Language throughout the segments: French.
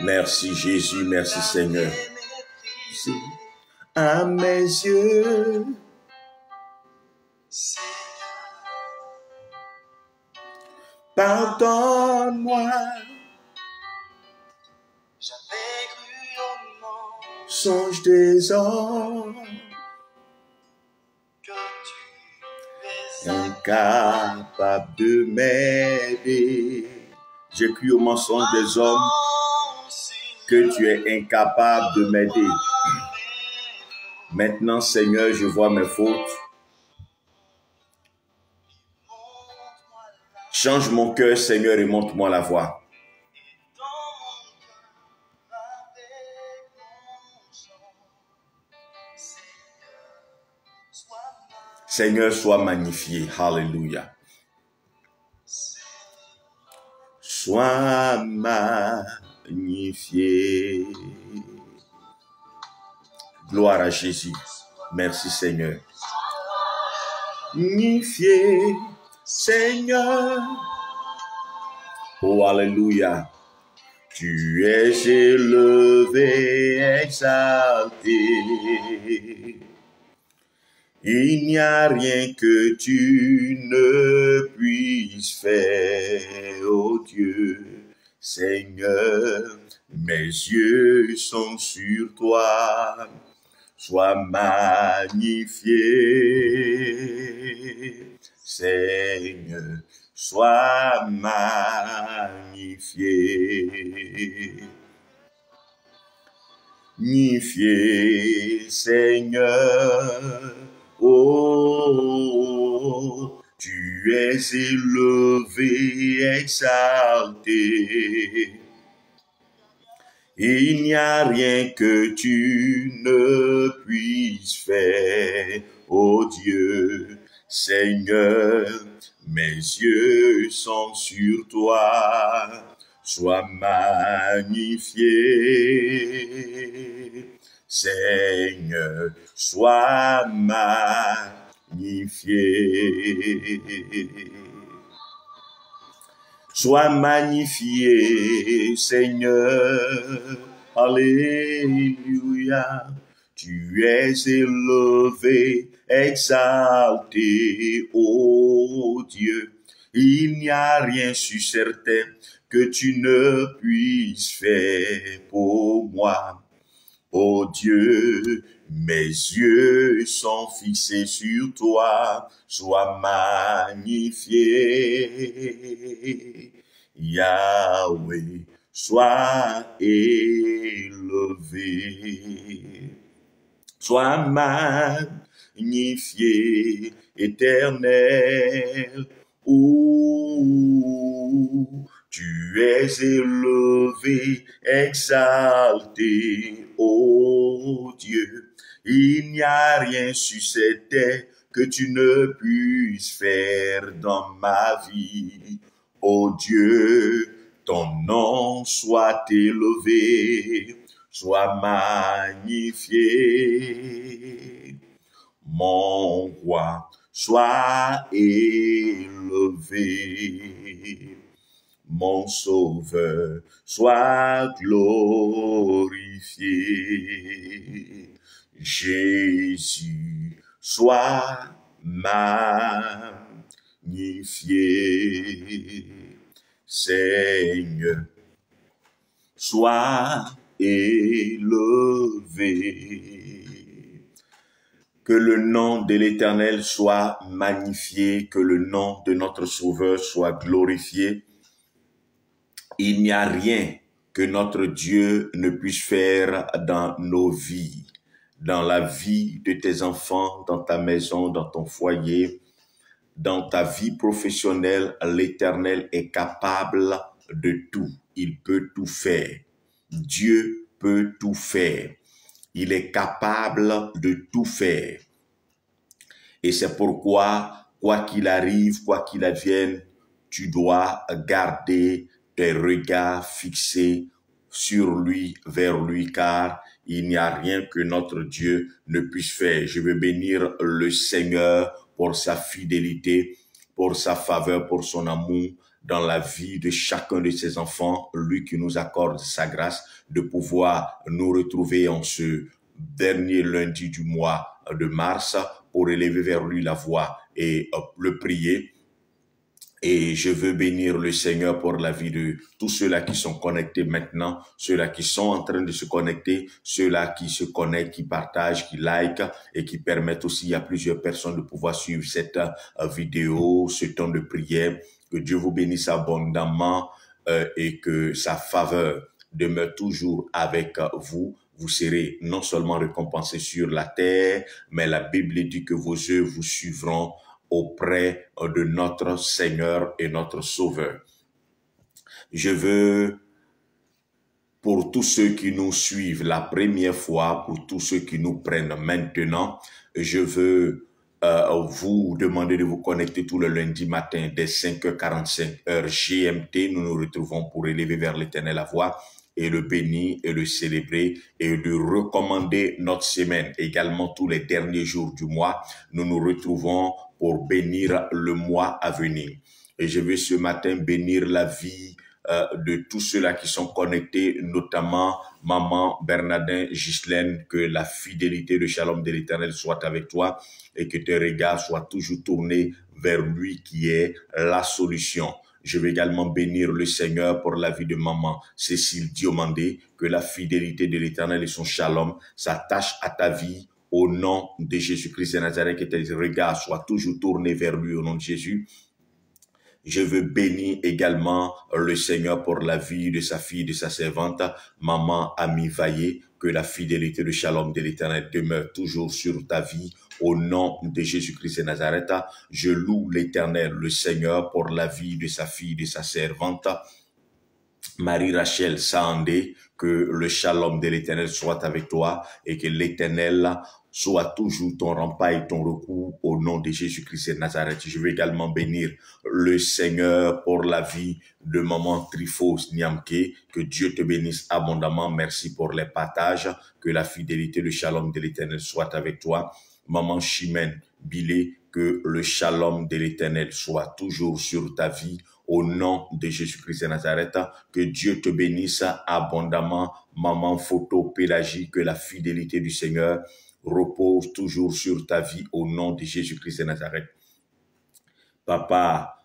Merci Jésus, merci Seigneur. À mes yeux, pardonne-moi. J'avais cru au Songe des hommes, que tu es incapable de m'aider. J'ai cru au mensonge des hommes que tu es incapable de m'aider. Maintenant, Seigneur, je vois mes fautes. Change mon cœur, Seigneur, et montre-moi la voie. Seigneur, sois magnifié. Alléluia. Sois magnifié. Gloire à Jésus. Merci, Seigneur. Magnifié, Seigneur. Oh, alléluia. Tu es élevé, exalté. Il n'y a rien que tu ne puisses faire, oh Dieu, Seigneur. Mes yeux sont sur toi, sois magnifié, Seigneur, sois magnifié. Magnifié, Seigneur. Oh, tu es élevé, exalté. Il n'y a rien que tu ne puisses faire, ô Dieu, Seigneur. Mes yeux sont sur toi, sois magnifié. Seigneur, sois magnifié. Sois magnifié, Seigneur. Alléluia. Tu es élevé, exalté, ô Dieu. Il n'y a rien sur cette terre que tu ne puisses faire pour moi. Ô Dieu, mes yeux sont fixés sur toi, sois magnifié. Yahweh, sois élevé. Sois magnifié, éternel. Tu es élevé, exalté, ô Dieu. Il n'y a rien sur cette terre que tu ne puisses faire dans ma vie. Ô Dieu, ton nom soit élevé, sois magnifié. Mon roi, sois élevé. Mon sauveur, sois glorifié. Jésus, sois magnifié. Seigneur, sois élevé. Que le nom de l'Éternel soit magnifié, que le nom de notre Sauveur soit glorifié. Il n'y a rien que notre Dieu ne puisse faire dans nos vies, dans la vie de tes enfants, dans ta maison, dans ton foyer, dans ta vie professionnelle. L'Éternel est capable de tout. Il peut tout faire. Dieu peut tout faire. Il est capable de tout faire. Et c'est pourquoi, quoi qu'il arrive, quoi qu'il advienne, tu dois garder tes regards fixés sur lui, vers lui, car il n'y a rien que notre Dieu ne puisse faire. Je veux bénir le Seigneur pour sa fidélité, pour sa faveur, pour son amour dans la vie de chacun de ses enfants, lui qui nous accorde sa grâce de pouvoir nous retrouver en ce dernier lundi du mois de mars pour élever vers lui la voix et le prier. Et je veux bénir le Seigneur pour la vie de tous ceux-là qui sont connectés maintenant, ceux-là qui sont en train de se connecter, ceux-là qui se connectent, qui partagent, qui likent et qui permettent aussi à plusieurs personnes de pouvoir suivre cette vidéo, ce temps de prière. Que Dieu vous bénisse abondamment et que sa faveur demeure toujours avec vous. Vous serez non seulement récompensés sur la terre, mais la Bible dit que vos œuvres vous suivront auprès de notre Seigneur et notre Sauveur. Je veux, pour tous ceux qui nous suivent la première fois, pour tous ceux qui nous prennent maintenant, je veux vous demander de vous connecter tout le lundi matin dès 5h45 heure GMT. Nous nous retrouvons pour élever vers l'Éternel la voix et le bénir et le célébrer et de recommander notre semaine. Également tous les derniers jours du mois, nous nous retrouvons pour bénir le mois à venir. Et je veux ce matin bénir la vie de tous ceux-là qui sont connectés, notamment Maman Bernardin Ghislaine, que la fidélité, le shalom de l'Éternel soit avec toi et que tes regards soient toujours tournés vers lui qui est la solution. Je vais également bénir le Seigneur pour la vie de Maman Cécile Diomandé, que la fidélité de l'Éternel et son shalom s'attachent à ta vie au nom de Jésus-Christ de Nazareth, que tes regards soient toujours tournés vers lui au nom de Jésus. Je veux bénir également le Seigneur pour la vie de sa fille, de sa servante, Maman Ami Vaillé, que la fidélité, le shalom de l'Éternel demeure toujours sur ta vie. Au nom de Jésus-Christ de Nazareth, je loue l'Éternel, le Seigneur, pour la vie de sa fille, de sa servante, Marie-Rachel Sandé, que le shalom de l'Éternel soit avec toi et que l'Éternel soit toujours ton rempart et ton recours au nom de Jésus-Christ de Nazareth. Je veux également bénir le Seigneur pour la vie de Maman Trifos Niamke. Que Dieu te bénisse abondamment. Merci pour les partages. Que la fidélité, le shalom de l'Éternel soit avec toi. Maman Chimène Bilé, que le shalom de l'Éternel soit toujours sur ta vie. Au nom de Jésus-Christ de Nazareth, que Dieu te bénisse abondamment. Maman Photo Pélagie, que la fidélité du Seigneur repose toujours sur ta vie au nom de Jésus-Christ de Nazareth. Papa,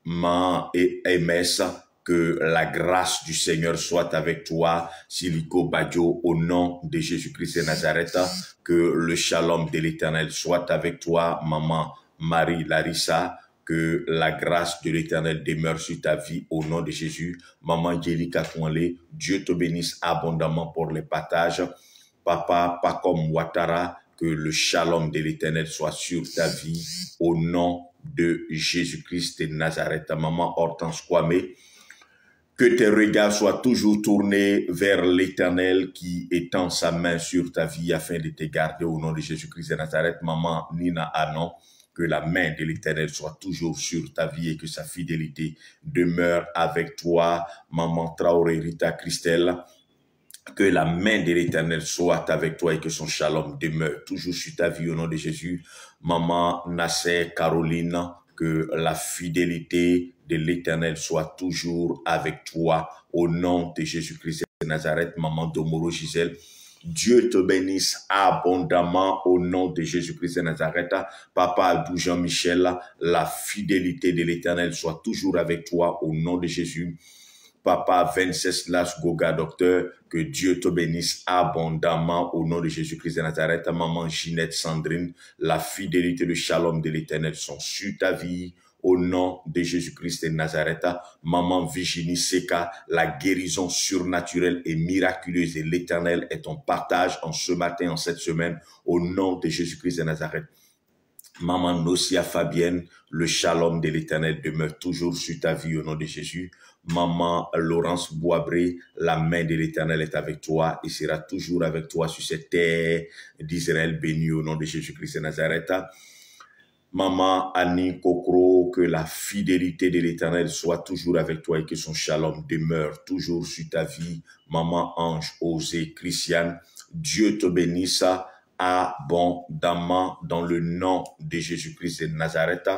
maman et MS, que la grâce du Seigneur soit avec toi. Silico Badjo, au nom de Jésus-Christ de Nazareth, que le shalom de l'Éternel soit avec toi. Maman Marie Larissa, que la grâce de l'Éternel demeure sur ta vie au nom de Jésus. Maman Jelika Kouanlé, Dieu te bénisse abondamment pour les partages. Papa Pacom Ouattara, que le shalom de l'Éternel soit sur ta vie au nom de Jésus-Christ de Nazareth. Maman Hortense Kwame, que tes regards soient toujours tournés vers l'Éternel qui étend sa main sur ta vie afin de te garder au nom de Jésus-Christ de Nazareth. Maman Nina Anon, que la main de l'Éternel soit toujours sur ta vie et que sa fidélité demeure avec toi. Maman Traoré Rita Christelle, que la main de l'Éternel soit avec toi et que son shalom demeure toujours sur ta vie au nom de Jésus. Maman Nasser Caroline, que la fidélité de l'Éternel soit toujours avec toi au nom de Jésus-Christ de Nazareth. Maman Domoro Gisèle, Dieu te bénisse abondamment au nom de Jésus-Christ de Nazareth. Papa Abdou Jean-Michel, la fidélité de l'Éternel soit toujours avec toi au nom de Jésus. Papa Venceslas Goga, docteur, que Dieu te bénisse abondamment au nom de Jésus-Christ de Nazareth. Maman Ginette Sandrine, la fidélité, le shalom de l'Éternel sont sur ta vie au nom de Jésus-Christ de Nazareth. Maman Virginie Seka, la guérison surnaturelle et miraculeuse de l'Éternel est ton partage en ce matin, en cette semaine, au nom de Jésus-Christ de Nazareth. Maman Nocia Fabienne, le shalom de l'Éternel demeure toujours sur ta vie au nom de Jésus. Maman Laurence Boisbré, la main de l'Éternel est avec toi et sera toujours avec toi sur cette terre d'Israël bénie au nom de Jésus-Christ de Nazareth. Maman Annie Kokro, que la fidélité de l'Éternel soit toujours avec toi et que son shalom demeure toujours sur ta vie. Maman Ange Osée Christiane, Dieu te bénisse abondamment dans le nom de Jésus-Christ de Nazareth.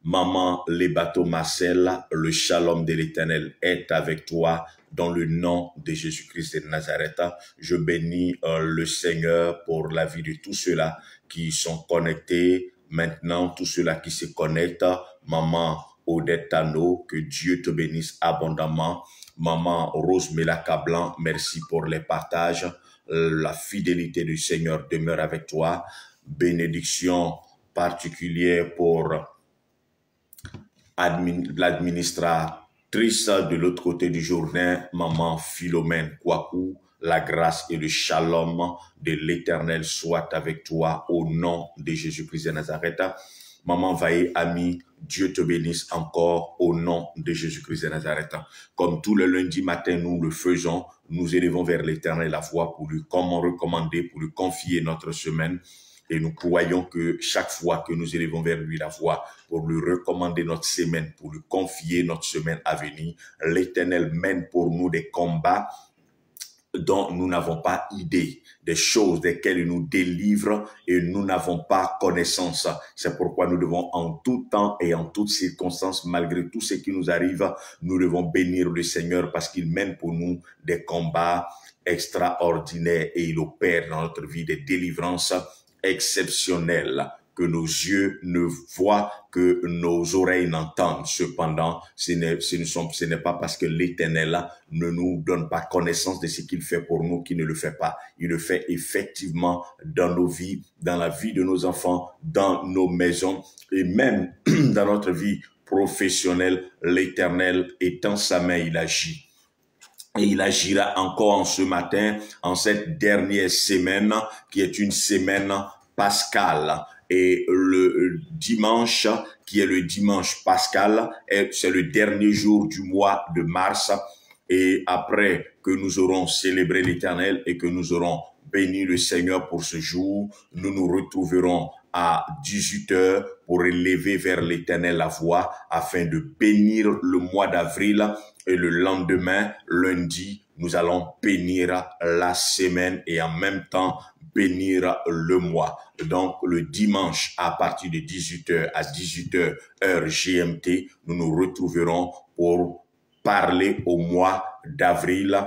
Maman, les bateaux Marcel, le shalom de l'Éternel est avec toi dans le nom de Jésus-Christ de Nazareth. Je bénis le Seigneur pour la vie de tous ceux-là qui sont connectés maintenant, tous ceux-là qui se connectent. Maman Odette Tano, que Dieu te bénisse abondamment. Maman Rose Melaka Blanc, merci pour les partages. La fidélité du Seigneur demeure avec toi. Bénédiction particulière pour l'administratrice de l'autre côté du Jourdain, Maman Philomène Kouakou. La grâce et le shalom de l'Éternel soit avec toi au nom de Jésus-Christ de Nazareth. Maman Vaïe, ami, Dieu te bénisse encore au nom de Jésus-Christ de Nazareth. Comme tout le lundi matin, nous le faisons, nous élevons vers l'Éternel la voix pour lui recommander, pour lui confier notre semaine. Et nous croyons que chaque fois que nous élevons vers lui la voix pour lui recommander notre semaine, pour lui confier notre semaine à venir, l'Éternel mène pour nous des combats dont nous n'avons pas idée, des choses desquelles il nous délivre et nous n'avons pas connaissance. C'est pourquoi nous devons en tout temps et en toutes circonstances, malgré tout ce qui nous arrive, nous devons bénir le Seigneur parce qu'il mène pour nous des combats extraordinaires et il opère dans notre vie des délivrances exceptionnelles que nos yeux ne voient, que nos oreilles n'entendent. Cependant, ce n'est pas parce que l'Éternel ne nous donne pas connaissance de ce qu'il fait pour nous qu'il ne le fait pas. Il le fait effectivement dans nos vies, dans la vie de nos enfants, dans nos maisons et même dans notre vie professionnelle. L'Éternel étend sa main, il agit. Et il agira encore en ce matin, en cette dernière semaine, qui est une semaine pascale. Et le dimanche, qui est le dimanche pascal, c'est le dernier jour du mois de mars. Et après que nous aurons célébré l'Éternel et que nous aurons béni le Seigneur pour ce jour, nous nous retrouverons à 18h pour élever vers l'Éternel la voix afin de bénir le mois d'avril. Et le lendemain, lundi, nous allons bénir la semaine et en même temps bénir le mois. Donc, le dimanche, à partir de 18h à 18h, heure GMT, nous nous retrouverons pour parler au mois d'avril.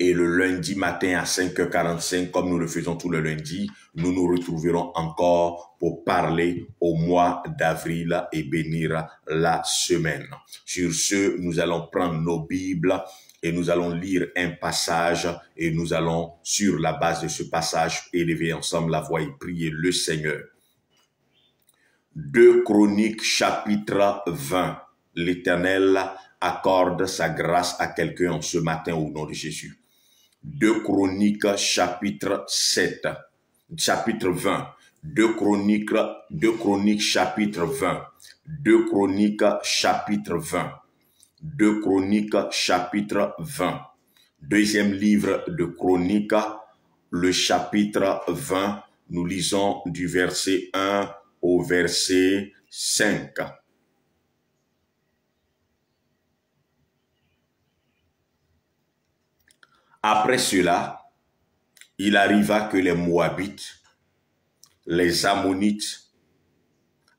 Et le lundi matin à 5h45, comme nous le faisons tout le lundi, nous nous retrouverons encore pour parler au mois d'avril et bénir la semaine. Sur ce, nous allons prendre nos Bibles et nous allons lire un passage et nous allons, sur la base de ce passage, élever ensemble la voix et prier le Seigneur. 2 Chroniques chapitre 20. L'Éternel accorde sa grâce à quelqu'un en ce matin au nom de Jésus. 2 Chroniques chapitre 20. 2 Chroniques chapitre 20. 2 Chroniques chapitre 20. 2 Chroniques chapitre 20. Deuxième livre de Chroniques, le chapitre 20. Nous lisons du verset 1 au verset 5. Après cela, il arriva que les Moabites, les Ammonites,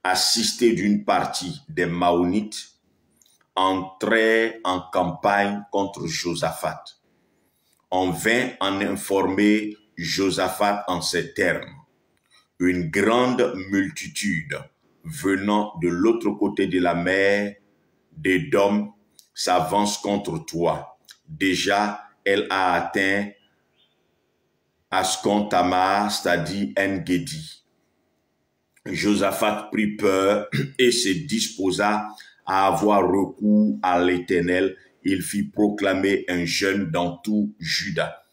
assistés d'une partie des Maonites, entraient en campagne contre Josaphat. On vint en informer Josaphat en ces termes. Une grande multitude venant de l'autre côté de la mer d'Édom s'avance contre toi. Déjà, elle a atteint Ascon Tamar, c'est-à-dire En-Gedi. Josaphat prit peur et se disposa à avoir recours à l'Éternel. Il fit proclamer un jeûne dans tout Juda.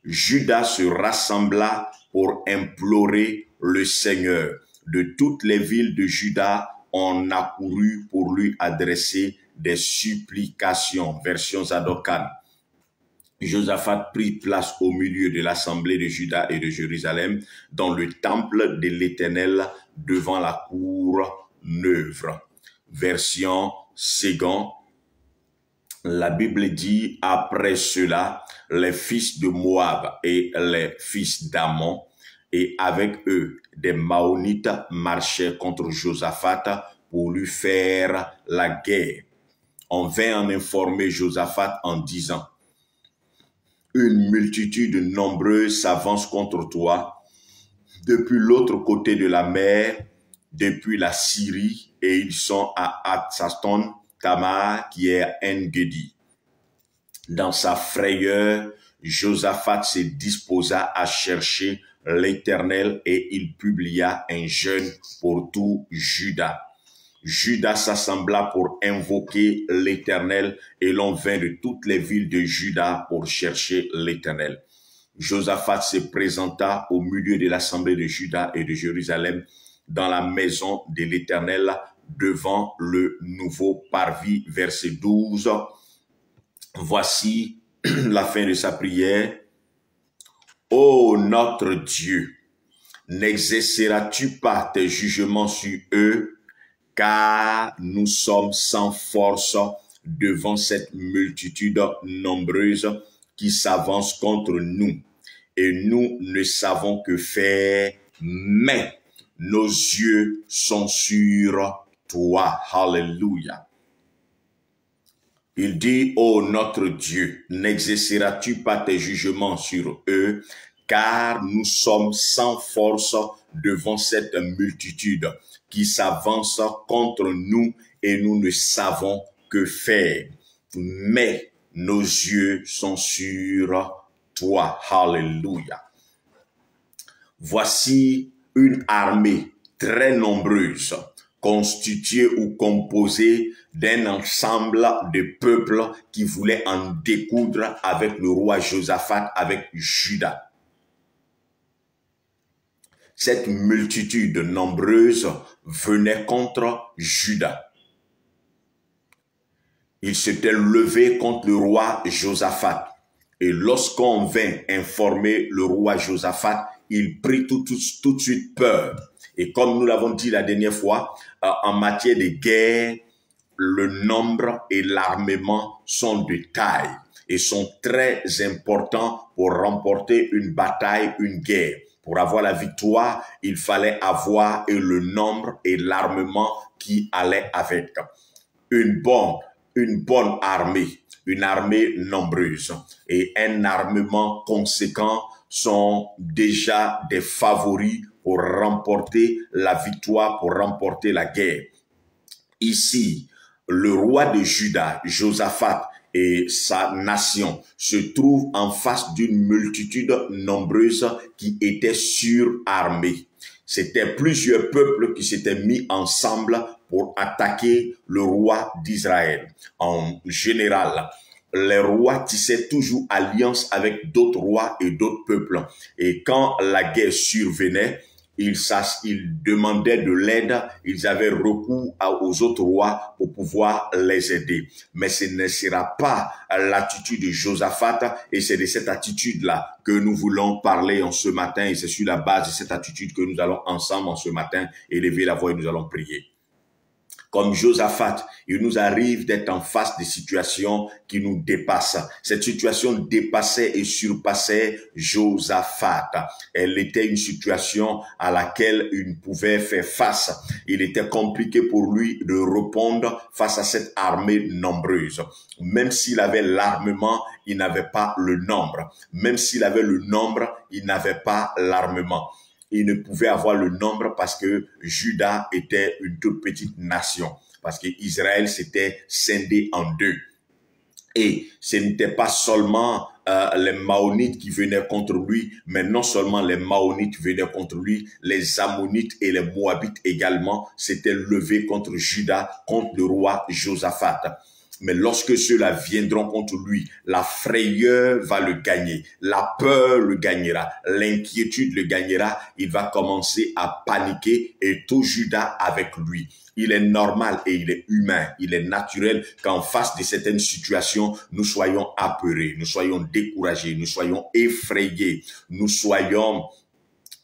Juda se rassembla pour implorer le Seigneur. De toutes les villes de Juda, on accourut pour lui adresser des supplications. Version Zadokan. Josaphat prit place au milieu de l'assemblée de Juda et de Jérusalem, dans le temple de l'Éternel, devant la cour neuve. Version Ségon. La Bible dit, après cela, les fils de Moab et les fils d'Ammon et avec eux, des Maonites marchaient contre Josaphat pour lui faire la guerre. On vint en informer Josaphat en disant, une multitude nombreuse s'avance contre toi depuis l'autre côté de la mer, depuis la Syrie, et ils sont à Hatsaston Tamar, qui est à En-Gedi. Dans sa frayeur, Josaphat se disposa à chercher l'Éternel et il publia un jeûne pour tout Juda. Juda s'assembla pour invoquer l'Éternel et l'on vint de toutes les villes de Juda pour chercher l'Éternel. Josaphat se présenta au milieu de l'assemblée de Juda et de Jérusalem dans la maison de l'Éternel devant le nouveau parvis. Verset 12. Voici la fin de sa prière. Ô notre Dieu, n'exerceras-tu pas tes jugements sur eux, car nous sommes sans force devant cette multitude nombreuse qui s'avance contre nous, et nous ne savons que faire, mais nos yeux sont sur toi. Alléluia. Il dit, ô notre Dieu, n'exerceras-tu pas tes jugements sur eux, car nous sommes sans force devant cette multitude qui s'avance contre nous et nous ne savons que faire. Mais nos yeux sont sur toi. Alléluia. Voici une armée très nombreuse, constituée ou composée d'un ensemble de peuples qui voulaient en découdre avec le roi Josaphat, avec Juda. Cette multitude nombreuse venait contre Juda. Il s'était levé contre le roi Josaphat. Et lorsqu'on vint informer le roi Josaphat, il prit tout de suite peur. Et comme nous l'avons dit la dernière fois, en matière de guerre, le nombre et l'armement sont de taille et sont très importants pour remporter une bataille, une guerre. Pour avoir la victoire, il fallait avoir le nombre et l'armement qui allait avec. Une bonne armée, une armée nombreuse et un armement conséquent sont déjà des favoris pour remporter la victoire, pour remporter la guerre. Ici, le roi de Juda, Josaphat, et sa nation se trouvent en face d'une multitude nombreuse qui était surarmée. C'était plusieurs peuples qui s'étaient mis ensemble pour attaquer le roi d'Israël. En général, les rois tissaient toujours alliance avec d'autres rois et d'autres peuples. Et quand la guerre survenait, ils demandaient de l'aide, ils avaient recours aux autres rois pour pouvoir les aider. Mais ce ne sera pas l'attitude de Josaphat et c'est de cette attitude-là que nous voulons parler en ce matin et c'est sur la base de cette attitude que nous allons ensemble en ce matin élever la voix et nous allons prier. Comme Josaphat, il nous arrive d'être en face des situations qui nous dépassent. Cette situation dépassait et surpassait Josaphat. Elle était une situation à laquelle il ne pouvait faire face. Il était compliqué pour lui de répondre face à cette armée nombreuse. Même s'il avait l'armement, il n'avait pas le nombre. Même s'il avait le nombre, il n'avait pas l'armement. Il ne pouvait avoir le nombre parce que Juda était une toute petite nation, parce que Israël s'était scindé en deux. Et ce n'était pas seulement les Maonites qui venaient contre lui, mais non seulement les Maonites venaient contre lui, les Ammonites et les Moabites également s'étaient levés contre Juda, contre le roi Josaphat. Mais lorsque ceux-là viendront contre lui, la frayeur va le gagner, la peur le gagnera, l'inquiétude le gagnera, il va commencer à paniquer et tout Juda avec lui. Il est normal et il est humain, il est naturel qu'en face de certaines situations, nous soyons apeurés, nous soyons découragés, nous soyons effrayés, nous soyons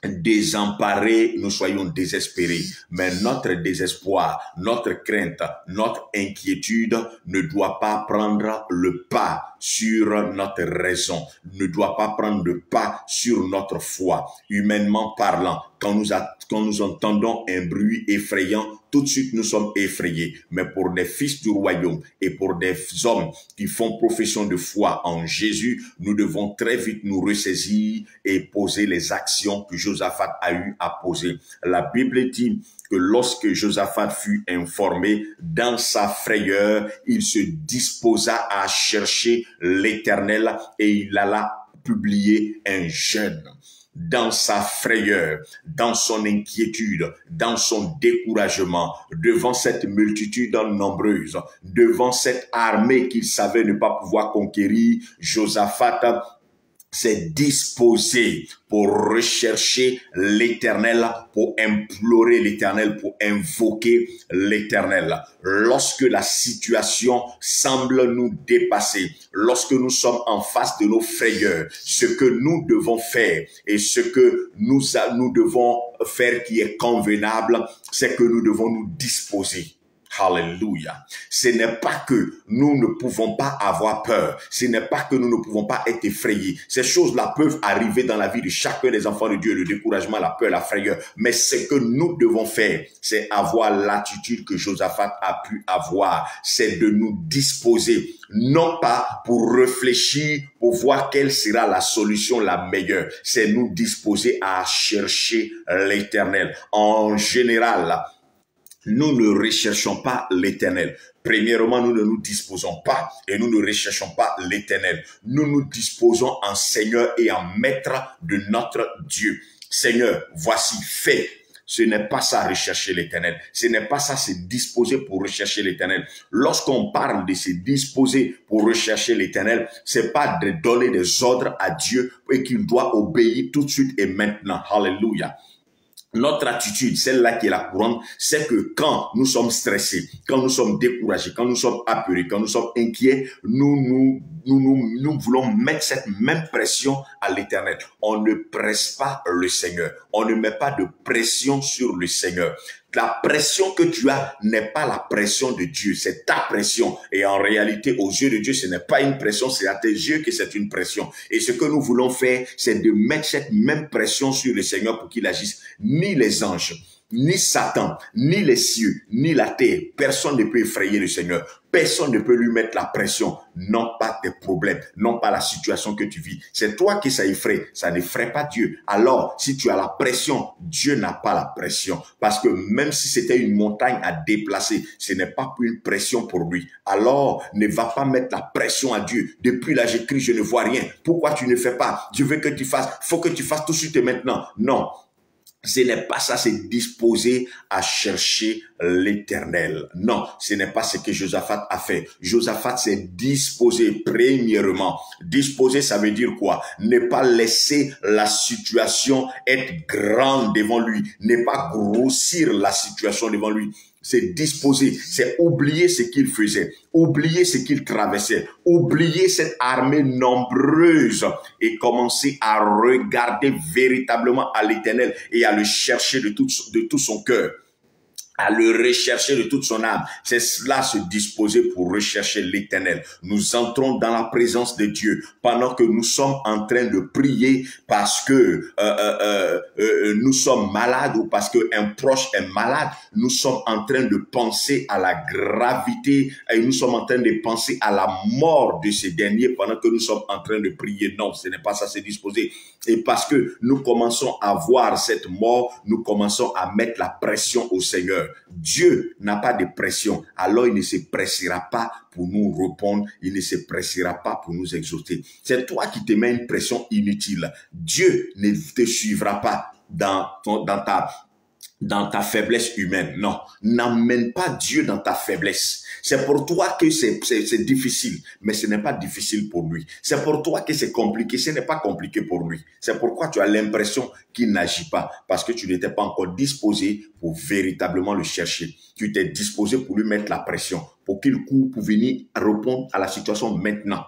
désemparés, nous soyons désespérés. Mais notre désespoir, notre crainte, notre inquiétude ne doit pas prendre le pas sur notre raison, ne doit pas prendre le pas sur notre foi. Humainement parlant, quand nous entendons un bruit effrayant, tout de suite nous sommes effrayés. Mais pour des fils du royaume et pour des hommes qui font profession de foi en Jésus, nous devons très vite nous ressaisir et poser les actions que Josaphat a eu à poser. La Bible dit que lorsque Josaphat fut informé, dans sa frayeur, il se disposa à chercher l'Éternel et il alla publier un jeûne. Dans sa frayeur, dans son inquiétude, dans son découragement, devant cette multitude nombreuse, devant cette armée qu'il savait ne pas pouvoir conquérir, Josaphat s'est disposé pour rechercher l'Éternel, pour implorer l'Éternel, pour invoquer l'Éternel. Lorsque la situation semble nous dépasser, lorsque nous sommes en face de nos frayeurs, ce que nous devons faire et ce que nous devons faire qui est convenable, c'est que nous devons nous disposer. Alléluia. Ce n'est pas que nous ne pouvons pas avoir peur. Ce n'est pas que nous ne pouvons pas être effrayés. Ces choses-là peuvent arriver dans la vie de chacun des enfants de Dieu, le découragement, la peur, la frayeur. Mais ce que nous devons faire, c'est avoir l'attitude que Josaphat a pu avoir. C'est de nous disposer, non pas pour réfléchir, pour voir quelle sera la solution la meilleure. C'est nous disposer à chercher l'Éternel. En général, nous ne recherchons pas l'Éternel. Premièrement, nous ne nous disposons pas et nous ne recherchons pas l'Éternel. Nous nous disposons en Seigneur et en Maître de notre Dieu. Seigneur, voici, fais. Ce n'est pas ça rechercher l'Éternel. Ce n'est pas ça se disposer pour rechercher l'Éternel. Lorsqu'on parle de se disposer pour rechercher l'Éternel, c'est pas de donner des ordres à Dieu et qu'il doit obéir tout de suite et maintenant. Alléluia. Notre attitude, celle-là qui est la courante, c'est que quand nous sommes stressés, quand nous sommes découragés, quand nous sommes apeurés, quand nous sommes inquiets, nous voulons mettre cette même pression à l'Éternel. On ne presse pas le Seigneur. On ne met pas de pression sur le Seigneur. La pression que tu as n'est pas la pression de Dieu, c'est ta pression. Et en réalité, aux yeux de Dieu, ce n'est pas une pression, c'est à tes yeux que c'est une pression. Et ce que nous voulons faire, c'est de mettre cette même pression sur le Seigneur pour qu'il agisse. Ni les anges, ni Satan, ni les cieux, ni la terre, personne ne peut effrayer le Seigneur. Personne ne peut lui mettre la pression, non pas tes problèmes, non pas la situation que tu vis. C'est toi qui ça effraie, ça n'effraie pas Dieu. Alors, si tu as la pression, Dieu n'a pas la pression. Parce que même si c'était une montagne à déplacer, ce n'est pas une pression pour lui. Alors, ne va pas mettre la pression à Dieu. Depuis là, j'écris, je ne vois rien. Pourquoi tu ne fais pas? Je veux que tu fasses. Faut que tu fasses tout de suite et maintenant. Non. Ce n'est pas ça, c'est disposer à chercher l'Éternel. Non, ce n'est pas ce que Josaphat a fait. Josaphat s'est disposé premièrement. Disposer, ça veut dire quoi? Ne pas laisser la situation être grande devant lui. Ne pas grossir la situation devant lui. C'est disposer, c'est oublier ce qu'il faisait, oublier ce qu'il traversait, oublier cette armée nombreuse et commencer à regarder véritablement à l'Éternel et à le chercher de tout son cœur, à le rechercher de toute son âme. C'est cela, se disposer pour rechercher l'Éternel. Nous entrons dans la présence de Dieu pendant que nous sommes en train de prier parce que nous sommes malades ou parce qu'un proche est malade. Nous sommes en train de penser à la gravité et nous sommes en train de penser à la mort de ces derniers pendant que nous sommes en train de prier. Non, ce n'est pas ça, se disposer. Et parce que nous commençons à voir cette mort, nous commençons à mettre la pression au Seigneur. Dieu n'a pas de pression, alors il ne se pressera pas pour nous répondre, il ne se pressera pas pour nous exhorter. C'est toi qui te mets une pression inutile. Dieu ne te suivra pas dans ta faiblesse humaine. Non, n'amène pas Dieu dans ta faiblesse. C'est pour toi que c'est difficile, mais ce n'est pas difficile pour lui. C'est pour toi que c'est compliqué, ce n'est pas compliqué pour lui. C'est pourquoi tu as l'impression qu'il n'agit pas, parce que tu n'étais pas encore disposé pour véritablement le chercher. Tu t'es disposé pour lui mettre la pression, pour qu'il court pour venir répondre à la situation maintenant.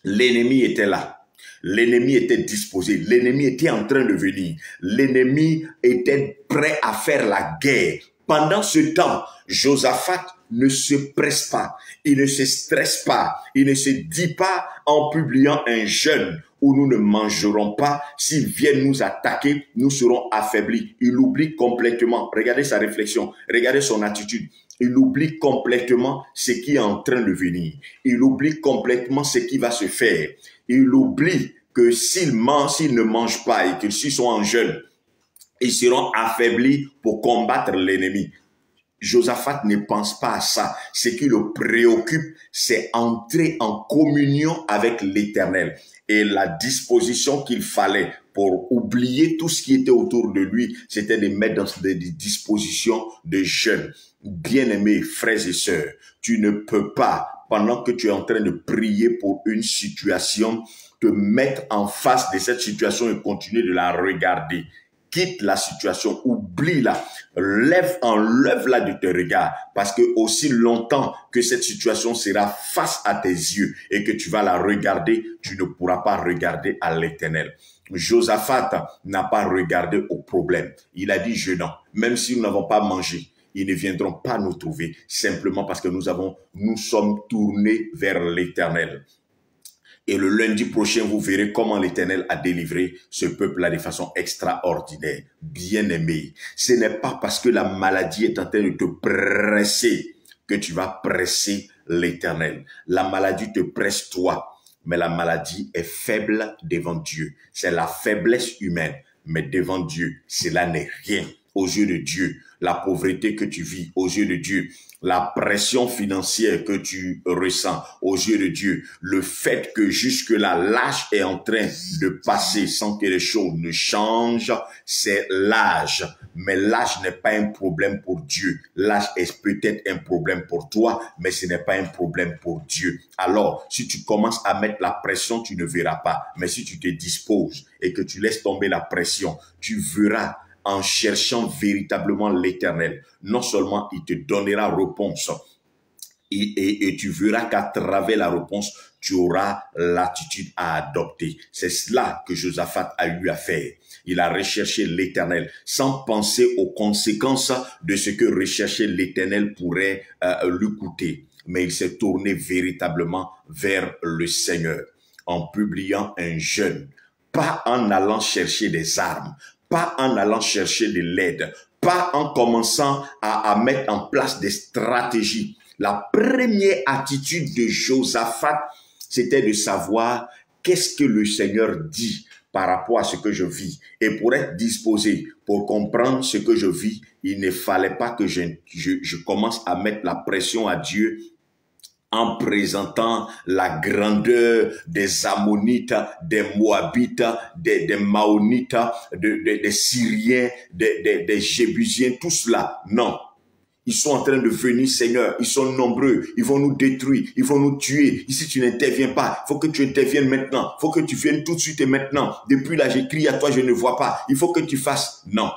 L'ennemi était là. L'ennemi était disposé, l'ennemi était en train de venir, l'ennemi était prêt à faire la guerre. Pendant ce temps, Josaphat ne se presse pas, il ne se stresse pas, il ne se dit pas en publiant un jeûne où nous ne mangerons pas, s'ils viennent nous attaquer, nous serons affaiblis. Il oublie complètement, regardez sa réflexion, regardez son attitude. Il oublie complètement ce qui est en train de venir. Il oublie complètement ce qui va se faire. Il oublie que s'ils ne mangent pas et qu'ils sont en jeûne, ils seront affaiblis pour combattre l'ennemi. Josaphat ne pense pas à ça. Ce qui le préoccupe, c'est entrer en communion avec l'Éternel. Et la disposition qu'il fallait pour oublier tout ce qui était autour de lui, c'était de mettre dans des dispositions de jeûne. Bien-aimés frères et sœurs, tu ne peux pas, pendant que tu es en train de prier pour une situation, te mettre en face de cette situation et continuer de la regarder. Quitte la situation, oublie-la, enlève-la de tes regards, parce que aussi longtemps que cette situation sera face à tes yeux et que tu vas la regarder, tu ne pourras pas regarder à l'Éternel. Josaphat n'a pas regardé au problème. Il a dit jeûnons, même si nous n'avons pas mangé, ils ne viendront pas nous trouver, simplement parce que nous sommes tournés vers l'Éternel. Et le lundi prochain, vous verrez comment l'Éternel a délivré ce peuple-là de façon extraordinaire. Bien-aimé, ce n'est pas parce que la maladie est en train de te presser que tu vas presser l'Éternel. La maladie te presse toi, mais la maladie est faible devant Dieu. C'est la faiblesse humaine, mais devant Dieu, cela n'est rien. Aux yeux de Dieu, la pauvreté que tu vis, aux yeux de Dieu, la pression financière que tu ressens, aux yeux de Dieu, le fait que jusque-là, l'âge est en train de passer sans que les choses ne changent, c'est l'âge. Mais l'âge n'est pas un problème pour Dieu. L'âge est peut-être un problème pour toi, mais ce n'est pas un problème pour Dieu. Alors, si tu commences à mettre la pression, tu ne verras pas. Mais si tu te disposes et que tu laisses tomber la pression, tu verras en cherchant véritablement l'Éternel. Non seulement il te donnera réponse, et tu verras qu'à travers la réponse, tu auras l'attitude à adopter. C'est cela que Josaphat a eu à faire. Il a recherché l'Éternel sans penser aux conséquences de ce que rechercher l'Éternel pourrait lui coûter. Mais il s'est tourné véritablement vers le Seigneur en publiant un jeûne, pas en allant chercher des armes, pas en allant chercher de l'aide, pas en commençant à mettre en place des stratégies. La première attitude de Josaphat, c'était de savoir qu'est-ce que le Seigneur dit par rapport à ce que je vis. Et pour être disposé, pour comprendre ce que je vis, il ne fallait pas que je commence à mettre la pression à Dieu en présentant la grandeur des Ammonites, des Moabites, des Maonites, des Syriens, des Jébusiens, tout cela. Non. Ils sont en train de venir, Seigneur. Ils sont nombreux. Ils vont nous détruire. Ils vont nous tuer. Ici, tu n'interviens pas. Il faut que tu interviennes maintenant. Il faut que tu viennes tout de suite et maintenant. Depuis là, j'écris à toi, je ne vois pas. Il faut que tu fasses. Non.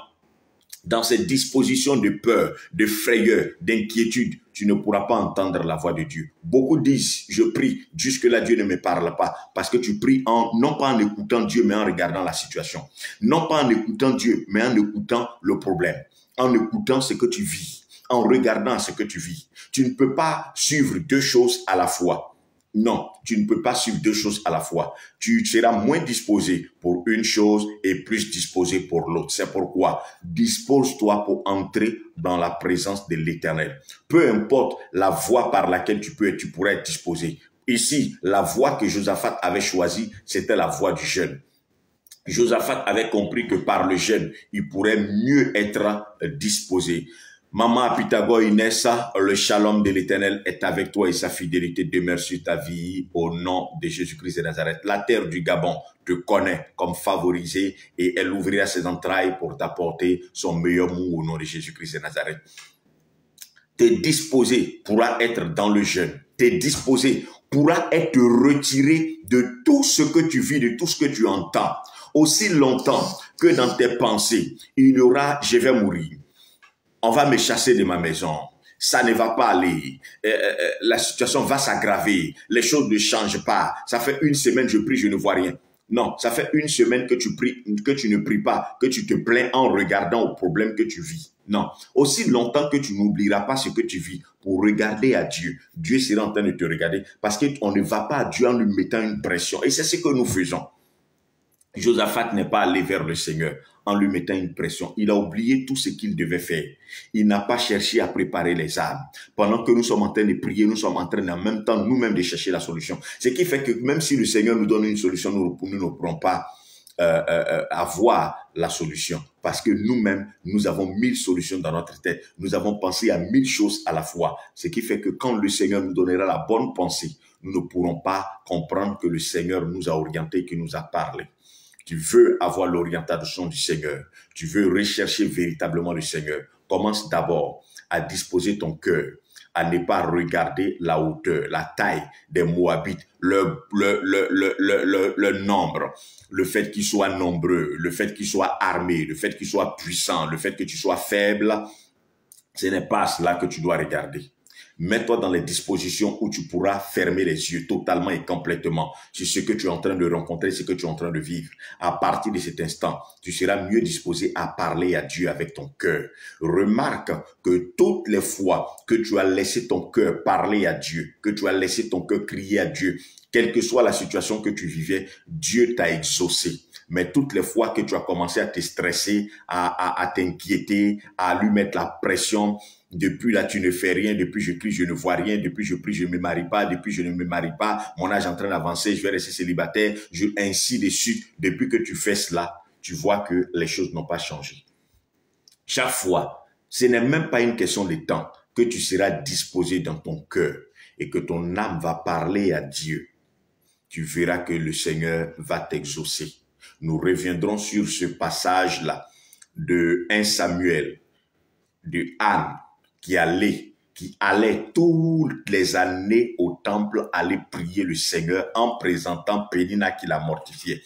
Dans cette disposition de peur, de frayeur, d'inquiétude, tu ne pourras pas entendre la voix de Dieu. Beaucoup disent, je prie, jusque-là Dieu ne me parle pas, parce que tu pries non pas en écoutant Dieu, mais en regardant la situation. Non pas en écoutant Dieu, mais en écoutant le problème, en écoutant ce que tu vis, en regardant ce que tu vis. Tu ne peux pas suivre deux choses à la fois. Non, tu ne peux pas suivre deux choses à la fois. Tu seras moins disposé pour une chose et plus disposé pour l'autre. C'est pourquoi dispose-toi pour entrer dans la présence de l'Éternel. Peu importe la voie par laquelle tu pourrais être disposé. Ici, la voie que Josaphat avait choisie, c'était la voie du jeûne. Josaphat avait compris que par le jeûne, il pourrait mieux être disposé. Maman Pythagore Inessa, le shalom de l'Éternel est avec toi et sa fidélité demeure sur ta vie au nom de Jésus-Christ de Nazareth. La terre du Gabon te connaît comme favorisé et elle ouvrira ses entrailles pour t'apporter son meilleur mot au nom de Jésus-Christ de Nazareth. T'es disposé pourra être dans le jeûne. T'es disposé pourra être retiré de tout ce que tu vis, de tout ce que tu entends. Aussi longtemps que dans tes pensées, il y aura « je vais mourir ». On va me chasser de ma maison. Ça ne va pas aller. La situation va s'aggraver. Les choses ne changent pas. Ça fait une semaine, je prie, je ne vois rien. Non, ça fait une semaine que tu pries, que tu ne pries pas, que tu te plains en regardant au problème que tu vis. Non. Aussi longtemps que tu n'oublieras pas ce que tu vis pour regarder à Dieu, Dieu sera en train de te regarder parce qu'on ne va pas à Dieu en lui mettant une pression. Et c'est ce que nous faisons. Josaphat n'est pas allé vers le Seigneur en lui mettant une pression. Il a oublié tout ce qu'il devait faire. Il n'a pas cherché à préparer les armes. Pendant que nous sommes en train de prier, nous sommes en train en même temps nous-mêmes de chercher la solution. Ce qui fait que même si le Seigneur nous donne une solution, nous ne pourrons pas avoir la solution. Parce que nous-mêmes, nous avons 1000 solutions dans notre tête. Nous avons pensé à 1000 choses à la fois. Ce qui fait que quand le Seigneur nous donnera la bonne pensée, nous ne pourrons pas comprendre que le Seigneur nous a orientés, qu'il nous a parlé. Tu veux avoir l'orientation du Seigneur. Tu veux rechercher véritablement le Seigneur. Commence d'abord à disposer ton cœur, à ne pas regarder la hauteur, la taille des Moabites, le nombre, le fait qu'ils soient nombreux, le fait qu'ils soient armés, le fait qu'ils soient puissants, le fait que tu sois faible. Ce n'est pas cela que tu dois regarder. Mets-toi dans les dispositions où tu pourras fermer les yeux totalement et complètement sur ce que tu es en train de rencontrer, ce que tu es en train de vivre. À partir de cet instant, tu seras mieux disposé à parler à Dieu avec ton cœur. Remarque que toutes les fois que tu as laissé ton cœur parler à Dieu, que tu as laissé ton cœur crier à Dieu, quelle que soit la situation que tu vivais, Dieu t'a exaucé. Mais toutes les fois que tu as commencé à te stresser, à t'inquiéter, à lui mettre la pression, depuis là, tu ne fais rien. Depuis je crie, je ne vois rien. Depuis je prie, je ne me marie pas. Depuis je ne me marie pas. Mon âge est en train d'avancer. Je vais rester célibataire. Ainsi de suite. Depuis que tu fais cela, tu vois que les choses n'ont pas changé. Chaque fois, ce n'est même pas une question de temps que tu seras disposé dans ton cœur et que ton âme va parler à Dieu. Tu verras que le Seigneur va t'exaucer. Nous reviendrons sur ce passage-là de 1 Samuel, de Anne, qui allait toutes les années au temple aller prier le Seigneur en présentant Pénina qui la mortifiait.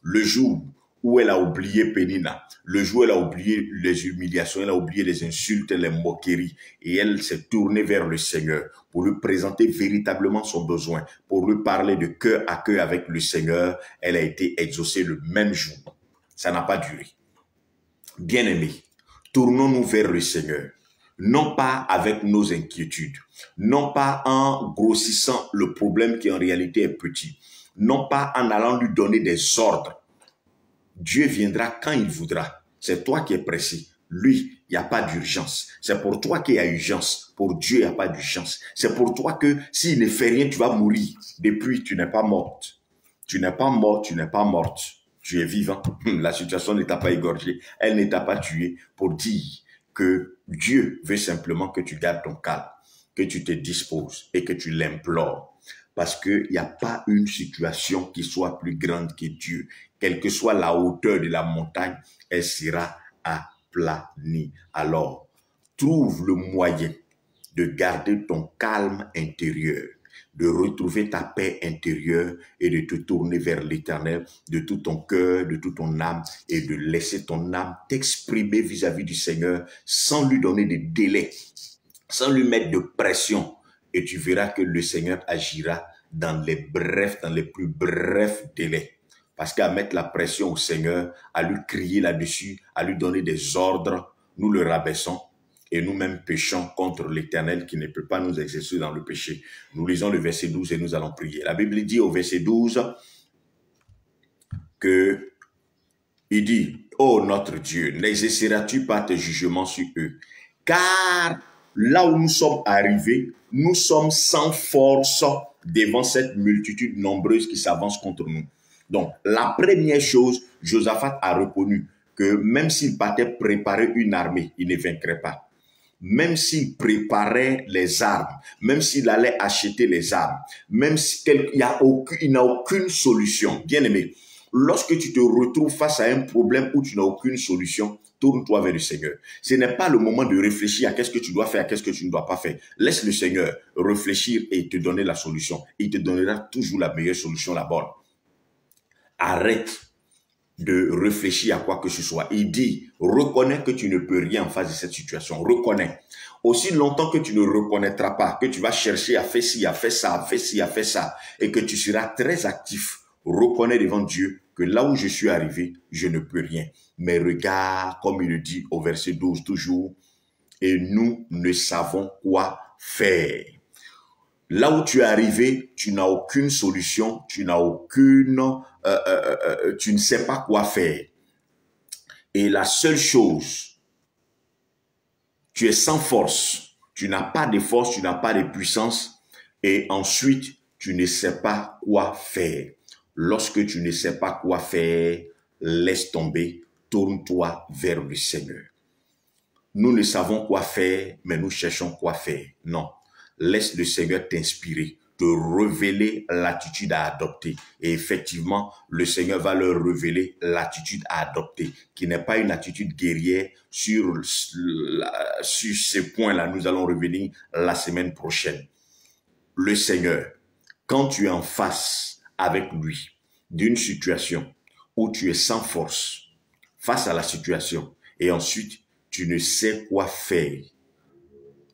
Le jour où elle a oublié Pénina, le jour où elle a oublié les humiliations, elle a oublié les insultes, les moqueries, et elle s'est tournée vers le Seigneur pour lui présenter véritablement son besoin, pour lui parler de cœur à cœur avec le Seigneur, elle a été exaucée le même jour. Ça n'a pas duré. Bien-aimés, tournons-nous vers le Seigneur. Non pas avec nos inquiétudes, non pas en grossissant le problème qui en réalité est petit, non pas en allant lui donner des ordres. Dieu viendra quand il voudra. C'est toi qui es pressé. Lui, il n'y a pas d'urgence. C'est pour toi qu'il y a urgence. Pour Dieu, il n'y a pas d'urgence. C'est pour toi que s'il ne fait rien, tu vas mourir. Depuis, tu n'es pas morte. Tu n'es pas mort, tu n'es pas morte. Tu es vivant. La situation ne t'a pas égorgé. Elle ne t'a pas tué pour dire que Dieu veut simplement que tu gardes ton calme, que tu te disposes et que tu l'implores. Parce qu'il n'y a pas une situation qui soit plus grande que Dieu. Quelle que soit la hauteur de la montagne, elle sera aplanie. Alors, trouve le moyen de garder ton calme intérieur, de retrouver ta paix intérieure et de te tourner vers l'Éternel de tout ton cœur, de toute ton âme et de laisser ton âme t'exprimer vis-à-vis du Seigneur sans lui donner de délai, sans lui mettre de pression. Et tu verras que le Seigneur agira dans les plus brefs délais. Parce qu'à mettre la pression au Seigneur, à lui crier là-dessus, à lui donner des ordres, nous le rabaissons. Et nous-mêmes péchons contre l'Éternel qui ne peut pas nous exercer dans le péché. Nous lisons le verset 12 et nous allons prier. La Bible dit au verset 12 que il dit, « Oh notre Dieu, n'exerceras-tu pas tes jugements sur eux? Car là où nous sommes arrivés, nous sommes sans force devant cette multitude nombreuse qui s'avance contre nous. » Donc, la première chose, Josaphat a reconnu que même s'il partait préparer une armée, il ne vaincrait pas. Même s'il préparait les armes, même s'il allait acheter les armes, même s'il n'a aucune solution. Bien aimé, lorsque tu te retrouves face à un problème où tu n'as aucune solution, tourne-toi vers le Seigneur. Ce n'est pas le moment de réfléchir à qu'est-ce que tu dois faire, à qu'est-ce que tu ne dois pas faire. Laisse le Seigneur réfléchir et te donner la solution. Il te donnera toujours la meilleure solution, la bonne. Arrête de réfléchir à quoi que ce soit. Il dit, reconnais que tu ne peux rien en face de cette situation. Reconnais. Aussi longtemps que tu ne reconnaîtras pas, que tu vas chercher à faire ci, à faire ça, à faire ci, à faire ça, et que tu seras très actif reconnais devant Dieu que là où je suis arrivé, je ne peux rien. Mais regarde, comme il le dit au verset 12 toujours, et nous ne savons quoi faire. Là où tu es arrivé, tu n'as aucune solution, tu n'as tu ne sais pas quoi faire. Et la seule chose, tu es sans force, tu n'as pas de force, tu n'as pas de puissance, et ensuite, tu ne sais pas quoi faire. Lorsque tu ne sais pas quoi faire, laisse tomber, tourne-toi vers le Seigneur. Nous ne savons quoi faire, mais nous cherchons quoi faire. Non, laisse le Seigneur t'inspirer, te révéler l'attitude à adopter. Et effectivement, le Seigneur va leur révéler l'attitude à adopter, qui n'est pas une attitude guerrière. Sur ces points-là, nous allons revenir la semaine prochaine. Le Seigneur, quand tu es en face avec lui d'une situation où tu es sans force face à la situation et ensuite tu ne sais quoi faire,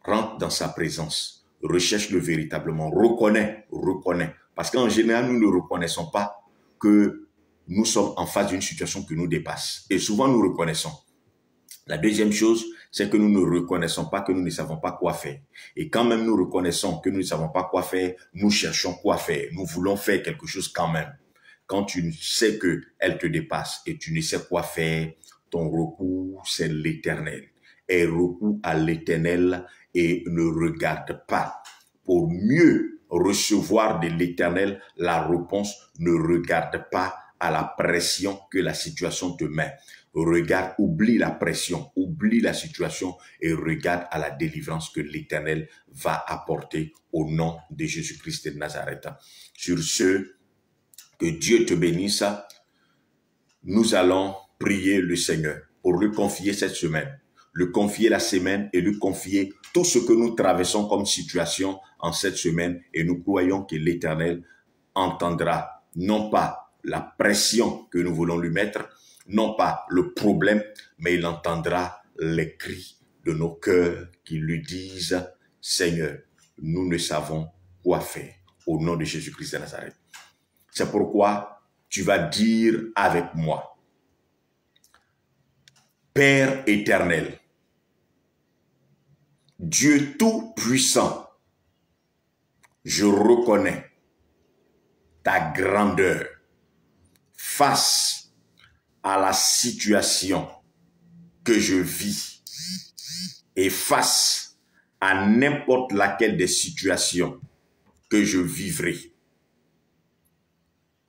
rentre dans sa présence, recherche-le véritablement, reconnais. Parce qu'en général, nous ne reconnaissons pas que nous sommes en face d'une situation qui nous dépasse. Et souvent, nous reconnaissons. La deuxième chose, c'est que nous ne reconnaissons pas que nous ne savons pas quoi faire. Et quand même nous reconnaissons que nous ne savons pas quoi faire, nous cherchons quoi faire. Nous voulons faire quelque chose quand même. Quand tu sais qu'elle te dépasse et tu ne sais quoi faire, ton recours, c'est l'Éternel. Et recours à l'Éternel et ne regarde pas. Pour mieux recevoir de l'Éternel la réponse, ne regarde pas à la pression que la situation te met. Regarde, oublie la pression, oublie la situation et regarde à la délivrance que l'Éternel va apporter au nom de Jésus-Christ de Nazareth. Sur ce, que Dieu te bénisse. Nous allons prier le Seigneur pour lui confier cette semaine, lui confier la semaine et lui confier tout ce que nous traversons comme situation en cette semaine et nous croyons que l'Éternel entendra non pas la pression que nous voulons lui mettre, non pas le problème, mais il entendra les cris de nos cœurs qui lui disent « Seigneur, nous ne savons quoi faire. » Au nom de Jésus-Christ de Nazareth. C'est pourquoi tu vas dire avec moi « Père éternel, Dieu tout-puissant, je reconnais ta grandeur face à la situation que je vis et face à n'importe laquelle des situations que je vivrai.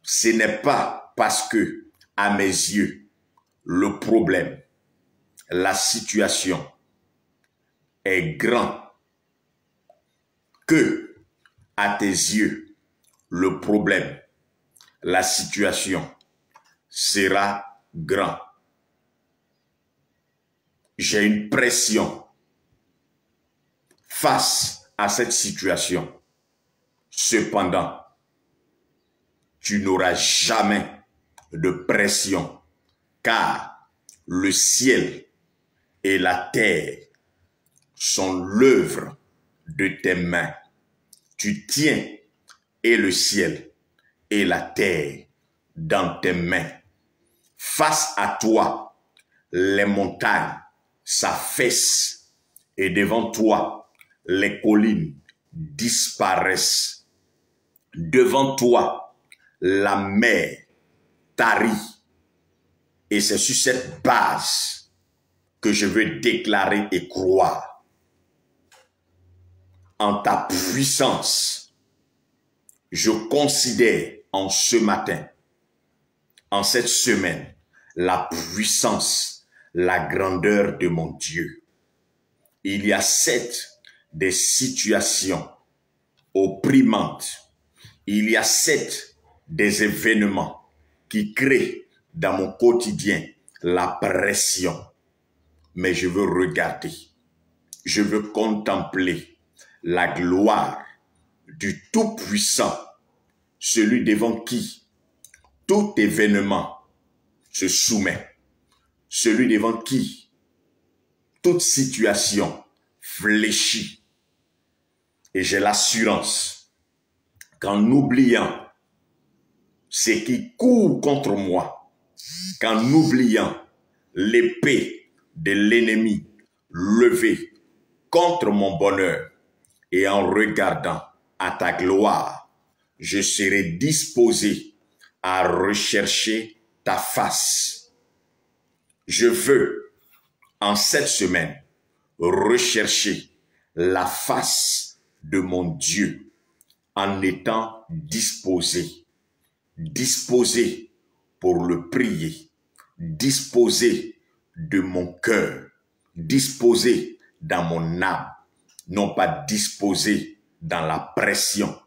Ce n'est pas parce que, à mes yeux, le problème, la situation est grand que, à tes yeux, le problème, la situation sera grand. J'ai une pression face à cette situation. Cependant, tu n'auras jamais de pression, car le ciel et la terre sont l'œuvre de tes mains. Tu tiens et le ciel et la terre dans tes mains. Face à toi, les montagnes s'affaissent et devant toi, les collines disparaissent. Devant toi, la mer tarit. Et c'est sur cette base que je veux déclarer et croire en ta puissance. Je considère en ce matin, en cette semaine, la puissance, la grandeur de mon Dieu. Il y a des situations opprimantes. Il y a des événements qui créent dans mon quotidien la pression. Mais je veux regarder, je veux contempler la gloire du Tout-Puissant, celui devant qui tout événement se soumet, celui devant qui toute situation fléchit. Et j'ai l'assurance qu'en oubliant ce qui court contre moi, qu'en oubliant l'épée de l'ennemi levée contre mon bonheur et en regardant à ta gloire, je serai disposé à rechercher ta face. Je veux, en cette semaine, rechercher la face de mon Dieu en étant disposé pour le prier, disposé de mon cœur, disposé dans mon âme, non pas disposé dans la pression,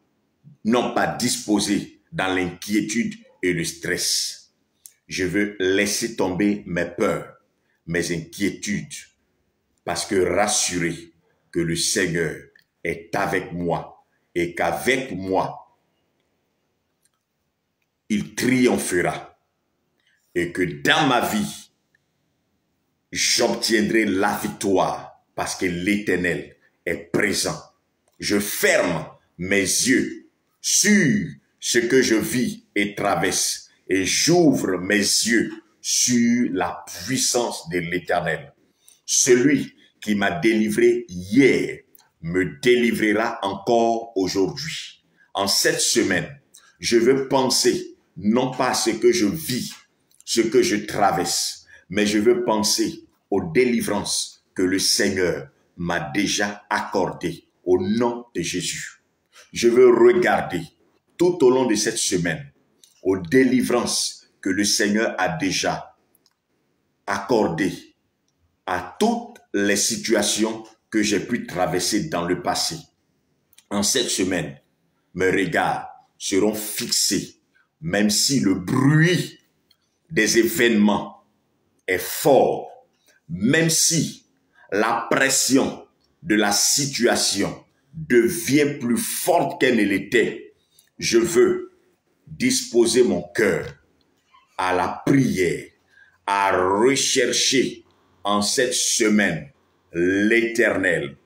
non pas disposé dans l'inquiétude et le stress. Je veux laisser tomber mes peurs, mes inquiétudes, parce que rassuré que le Seigneur est avec moi et qu'avec moi, il triomphera et que dans ma vie, j'obtiendrai la victoire parce que l'Éternel est présent. Je ferme mes yeux sur ce que je vis et traverse et j'ouvre mes yeux sur la puissance de l'Éternel. Celui qui m'a délivré hier me délivrera encore aujourd'hui. En cette semaine, je veux penser non pas à ce que je vis, ce que je traverse, mais je veux penser aux délivrances que le Seigneur m'a déjà accordées au nom de Jésus. Je veux regarder tout au long de cette semaine aux délivrances que le Seigneur a déjà accordées à toutes les situations que j'ai pu traverser dans le passé. En cette semaine, mes regards seront fixés, même si le bruit des événements est fort, même si la pression de la situation devient plus forte qu'elle ne l'était. Je veux disposer mon cœur à la prière, à rechercher en cette semaine l'Éternel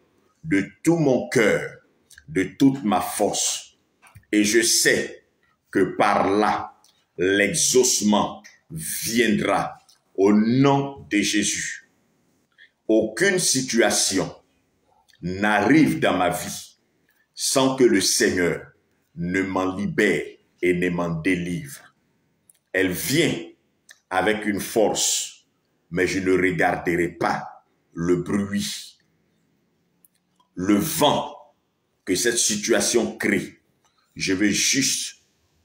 de tout mon cœur, de toute ma force. Et je sais que par là, l'exaucement viendra au nom de Jésus. Aucune situation n'arrive dans ma vie sans que le Seigneur ne m'en libère et ne m'en délivre. Elle vient avec une force, mais je ne regarderai pas le bruit, le vent que cette situation crée. Je veux juste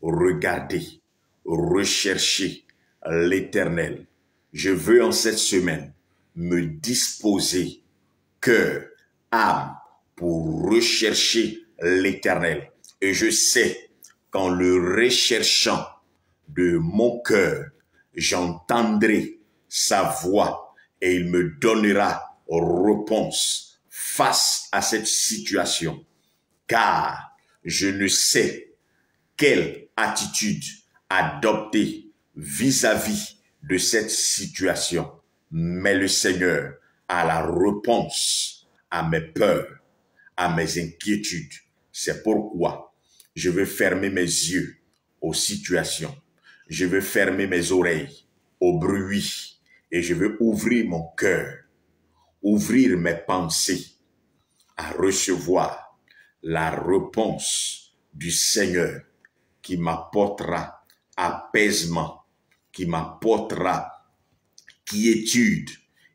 regarder, rechercher l'Éternel. Je veux en cette semaine me disposer cœur, âme pour rechercher l'Éternel. Et je sais qu'en le recherchant de mon cœur, j'entendrai sa voix et il me donnera réponse face à cette situation. Car je ne sais quelle attitude adopter vis-à-vis de cette situation. Mais le Seigneur a la réponse à mes peurs, à mes inquiétudes. C'est pourquoi je veux fermer mes yeux aux situations. Je veux fermer mes oreilles au bruit et je veux ouvrir mon cœur, ouvrir mes pensées à recevoir la réponse du Seigneur qui m'apportera apaisement, qui m'apportera quiétude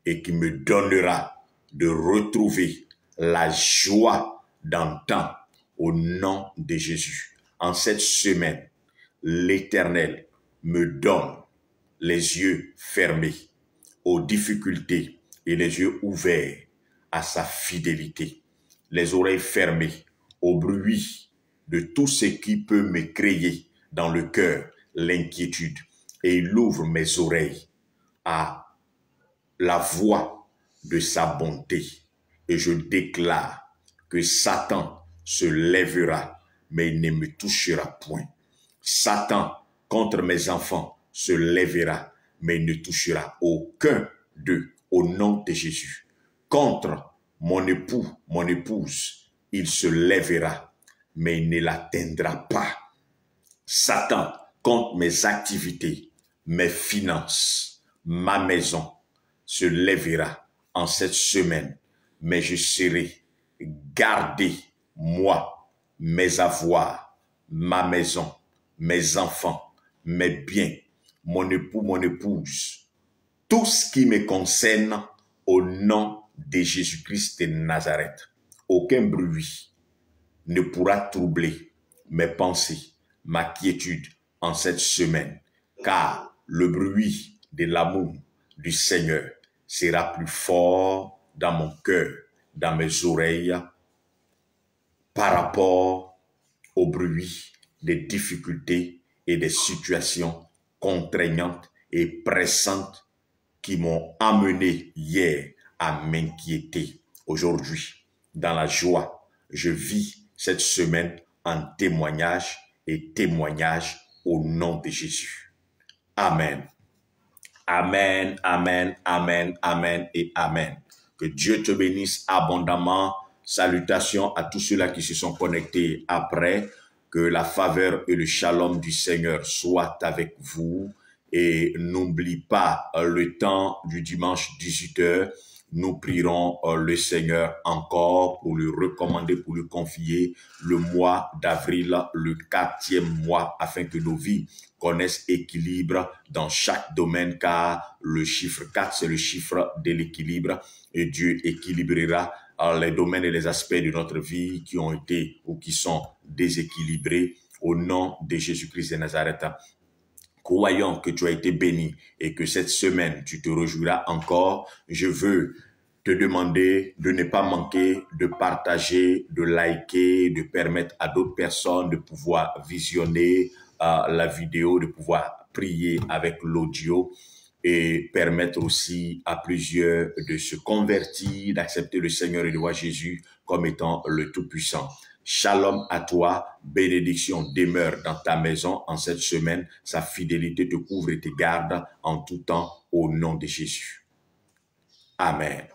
et qui me donnera de retrouver la joie d'antan au nom de Jésus. En cette semaine, l'Éternel me donne les yeux fermés aux difficultés et les yeux ouverts à sa fidélité, les oreilles fermées au bruit de tout ce qui peut me créer dans le cœur l'inquiétude. Et il ouvre mes oreilles à la voix de sa bonté. Et je déclare que Satan se lèvera, mais il ne me touchera point. Satan contre mes enfants se lèvera, mais il ne touchera aucun d'eux au nom de Jésus. Contre mon époux, mon épouse, il se lèvera, mais il ne l'atteindra pas. Satan contre mes activités, mes finances, ma maison se lèvera en cette semaine, mais je serai gardé, moi, mes avoirs, ma maison, mes enfants, mes biens, mon époux, mon épouse, tout ce qui me concerne au nom de Jésus-Christ de Nazareth. Aucun bruit ne pourra troubler mes pensées, ma quiétude en cette semaine, car le bruit de l'amour du Seigneur sera plus fort dans mon cœur, dans mes oreilles, par rapport au bruit des difficultés et des situations contraignantes et pressantes qui m'ont amené hier à m'inquiéter. Aujourd'hui, dans la joie, je vis cette semaine en témoignage et témoignage au nom de Jésus. Amen. Amen, amen, amen, amen et amen. Que Dieu te bénisse abondamment. Salutations à tous ceux-là qui se sont connectés après. Que la faveur et le shalom du Seigneur soient avec vous. Et n'oublie pas le temps du dimanche 18h. Nous prierons le Seigneur encore pour lui recommander, pour lui confier le mois d'avril, le 4e mois, afin que nos vies connaissent équilibre dans chaque domaine, car le chiffre 4, c'est le chiffre de l'équilibre, et Dieu équilibrera les domaines et les aspects de notre vie qui ont été ou qui sont déséquilibrés au nom de Jésus-Christ de Nazareth. Croyons que tu as été béni et que cette semaine, tu te réjouiras encore. Je veux te demander de ne pas manquer de partager, de liker, de permettre à d'autres personnes de pouvoir visionner la vidéo, de pouvoir prier avec l'audio et permettre aussi à plusieurs de se convertir, d'accepter le Seigneur et de voir Jésus comme étant le Tout-Puissant. Shalom à toi, bénédiction demeure dans ta maison en cette semaine, sa fidélité te couvre et te garde en tout temps au nom de Jésus. Amen.